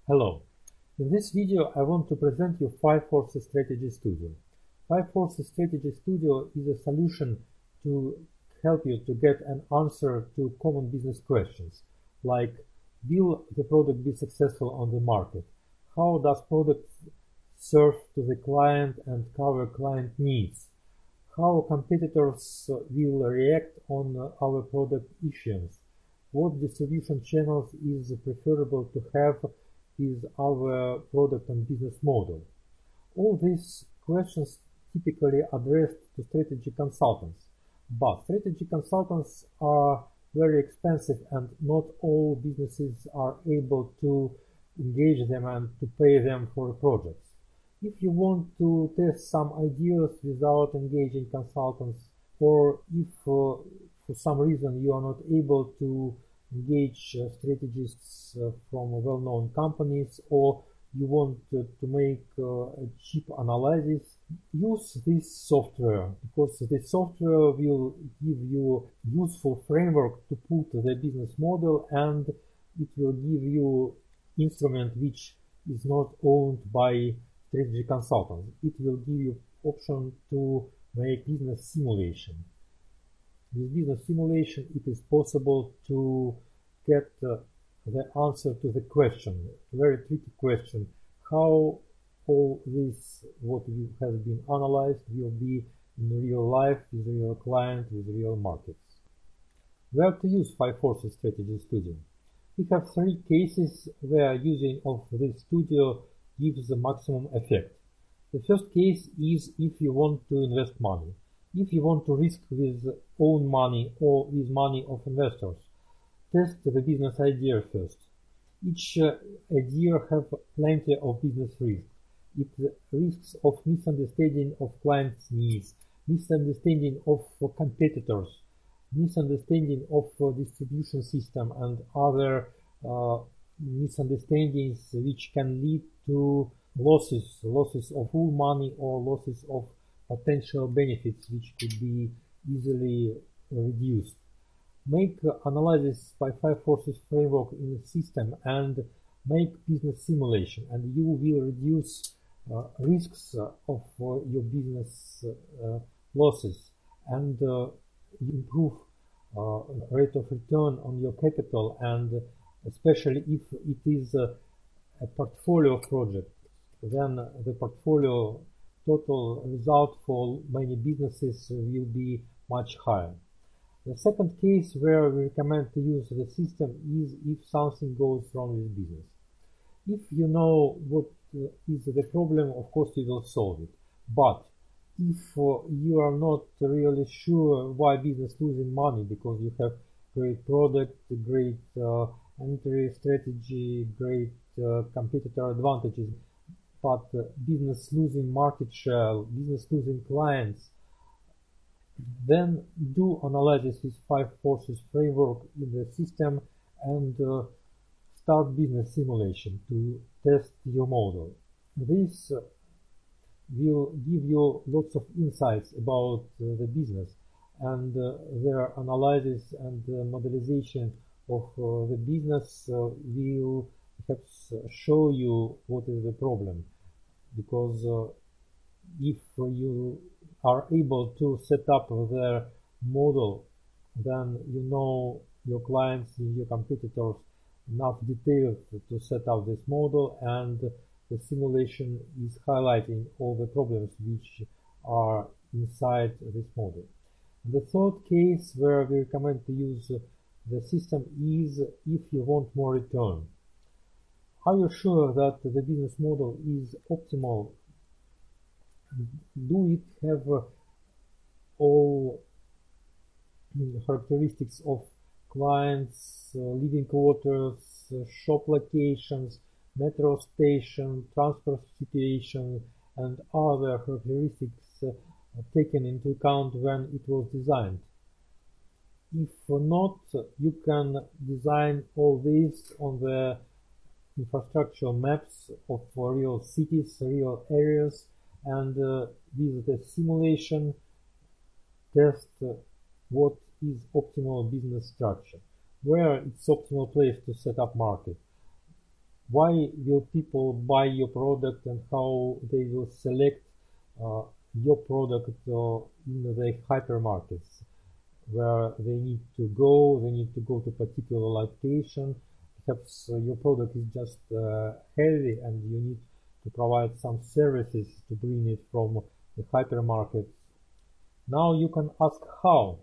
Hello. In this video I want to present you 5 Forces Strategy Studio. 5 Forces Strategy Studio is a solution to help you to get an answer to common business questions like: will the product be successful on the market? How does product serve to the client and cover client needs? How competitors will react on our product issuance? What distribution channels is preferable to have with our product and business model? All these questions typically addressed to strategy consultants, but strategy consultants are very expensive and not all businesses are able to engage them and to pay them for projects. If you want to test some ideas without engaging consultants, or if for some reason you are not able to engage strategists from well-known companies, or you want to make a cheap analysis, use this software, because this software will give you useful framework to put the business model, and it will give you instrument which is not owned by strategy consultants. It will give you option to make business simulation. With business simulation, it is possible to get the answer to the question, very tricky question, how all this, what has been analyzed, will be in real life, with real client, with real markets. Where to use 5 Forces Strategy Studio? We have 3 cases where using of this studio gives the maximum effect. The first case is if you want to invest money. If you want to risk with own money or with money of investors, test the business idea first. Each idea have plenty of business risks. It risks of misunderstanding of clients' needs, misunderstanding of competitors, misunderstanding of distribution system, and other misunderstandings which can lead to losses of all money or losses of potential benefits which could be easily reduced. Make analysis by 5 Forces framework in the system and make business simulation, and you will reduce risks of your business losses, and improve rate of return on your capital, and especially if it is a portfolio project, then the portfolio total result for many businesses will be much higher. The second case where we recommend to use the system is if something goes wrong with business. If you know what is the problem, of course you will solve it. But if you are not really sure why business losing money, because you have great product, great entry strategy, great competitor advantages, but business losing market share, business losing clients, then do analysis with 5 Forces framework in the system and start business simulation to test your model. This will give you lots of insights about the business, and their analysis and modelization of the business will perhaps show you what is the problem, because if you are able to set up their model, then you know your clients, your competitors enough details to set up this model, and the simulation is highlighting all the problems which are inside this model. The third case where we recommend to use the system is if you want more return. Are you sure that the business model is optimal? Do it have all characteristics of clients, living quarters, shop locations, metro station, transport situation, and other characteristics taken into account when it was designed? If not, you can design all this on the infrastructure maps of real cities, real areas, and with the simulation test what is optimal business structure, where it's optimal place to set up market, why will people buy your product and how they will select your product in the hypermarkets, where they need to go to particular location. Perhaps your product is just heavy and you need to provide some services to bring it from the hypermarket. Now you can ask how.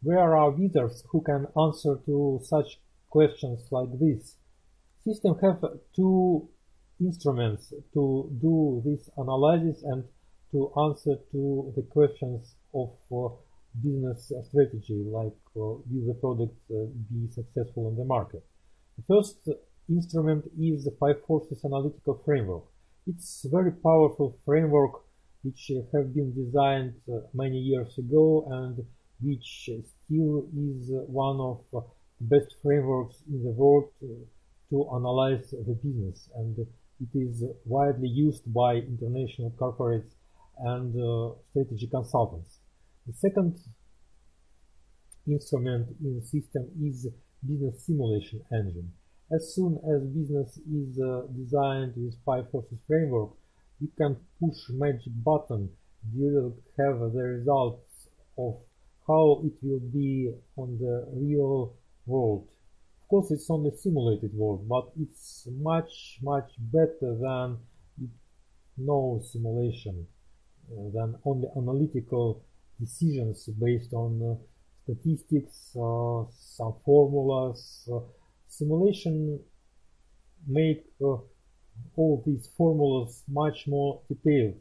Where are wizards who can answer to such questions like this? Systems have two instruments to do this analysis and to answer to the questions of business strategy, like will the product be successful in the market. The first instrument is the Five Forces analytical framework. It's a very powerful framework which have been designed many years ago and which still is one of the best frameworks in the world to analyze the business, and it is widely used by international corporates and strategy consultants. The second instrument in the system is business simulation engine. As soon as business is designed with Five Forces framework, you can push magic button. You will have the results of how it will be on the real world. Of course, it's on the simulated world, but it's much better than no simulation, than only analytical decisions based on statistics, some formulas. Simulation make all these formulas much more detailed.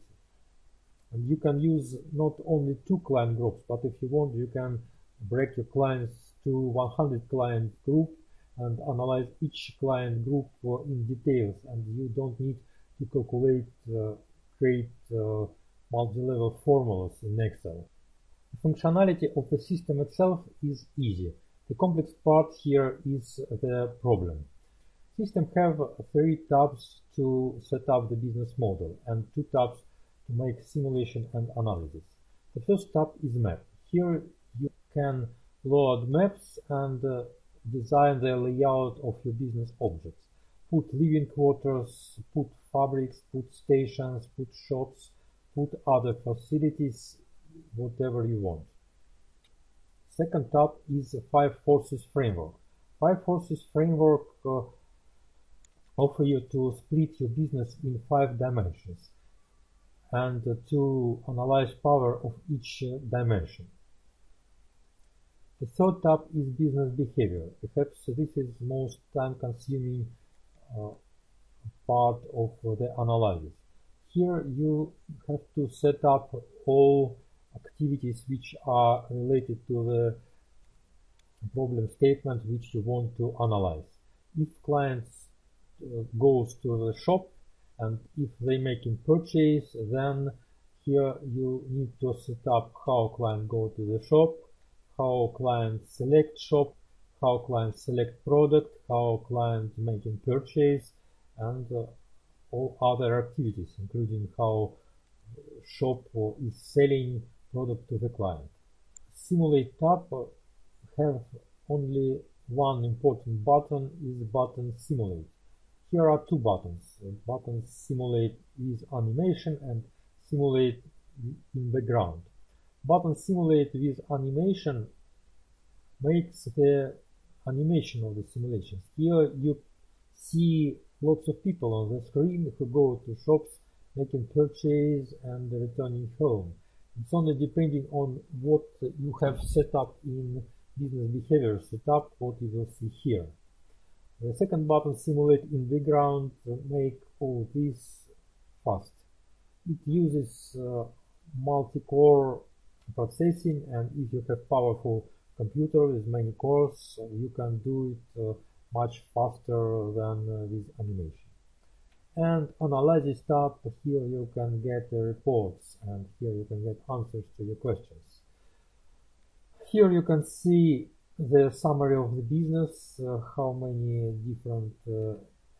And you can use not only 2 client groups, but if you want, you can break your clients to 100 client group and analyze each client group in details. And you don't need to calculate, create multi-level formulas in Excel. The functionality of the system itself is easy. The complex part here is the problem. System have 3 tabs to set up the business model and 2 tabs to make simulation and analysis. The first tab is map. Here you can load maps and design the layout of your business objects. Put living quarters, put fabrics, put stations, put shops, put other facilities, whatever you want. Second tab is the Five Forces framework. Five Forces framework offer you to split your business in 5 dimensions and to analyze power of each dimension. The third tab is business behavior. Perhaps this is the most time-consuming part of the analysis. Here you have to set up all activities which are related to the problem statement which you want to analyze. If clients goes to the shop and if they make a purchase, then here you need to set up how client go to the shop, how client select shop, how client select product, how client making purchase, and all other activities, including how shop is selling product to the client. Simulate tab have only one important button, is button simulate. Here are 2 buttons. Buttons simulate with animation and simulate in background. Button simulate with animation makes the animation of the simulations. Here you see lots of people on the screen who go to shops, making purchase and returning home. It's only depending on what you have set up in business behavior setup, what you will see here. The second button, simulate in background, make all this fast. It uses multi-core processing, and if you have powerful computer with many cores, you can do it much faster than with animation. And analysis tab, here you can get reports, and here you can get answers to your questions. Here you can see the summary of the business, how many different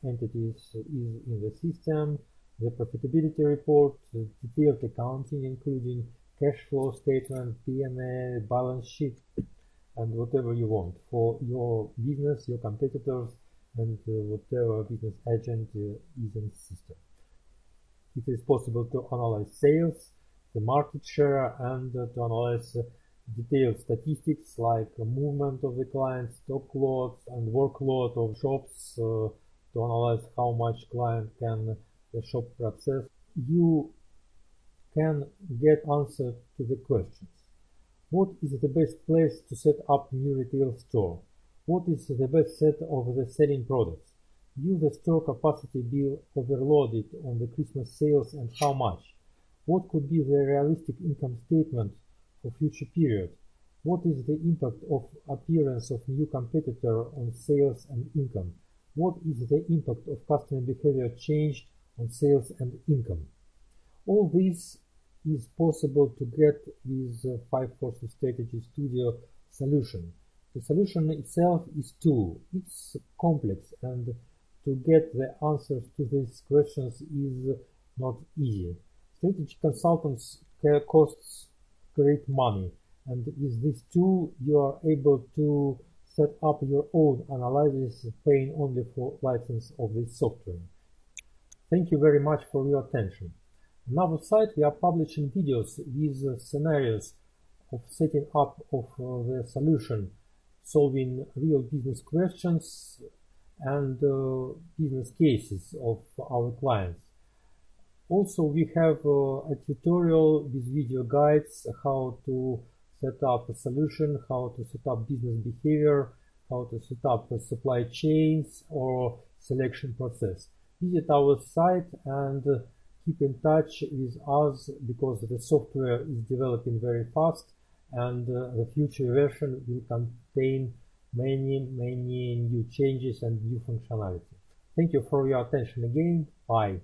entities is in the system, the profitability report, detailed accounting including cash flow statement, P&L, balance sheet, and whatever you want for your business, your competitors, and whatever business agent is in the system. It is possible to analyze sales, the market share, and to analyze detailed statistics like movement of the client, stock load, and workload of shops, to analyze how much client can the shop process. You can get answer to the questions. What is the best place to set up new retail store? What is the best set of the selling products? Will the store capacity be overloaded on the Christmas sales and how much? What could be the realistic income statement for future period? What is the impact of appearance of new competitor on sales and income? What is the impact of customer behavior changed on sales and income? All this is possible to get with 5 Forces Strategy Studio solution. The solution itself is tool. It's complex, and to get the answers to these questions is not easy. Strategy consultants costs great money, and with this tool you are able to set up your own analysis, paying only for license of this software. Thank you very much for your attention. On our site we are publishing videos with scenarios of setting up of the solution, solving real business questions and business cases of our clients. Also, we have a tutorial with video guides how to set up a solution, how to set up business behavior, how to set up supply chains or selection process. Visit our site and keep in touch with us, because the software is developing very fast, and the future version will contain many new changes and new functionality. Thank you for your attention again. Bye.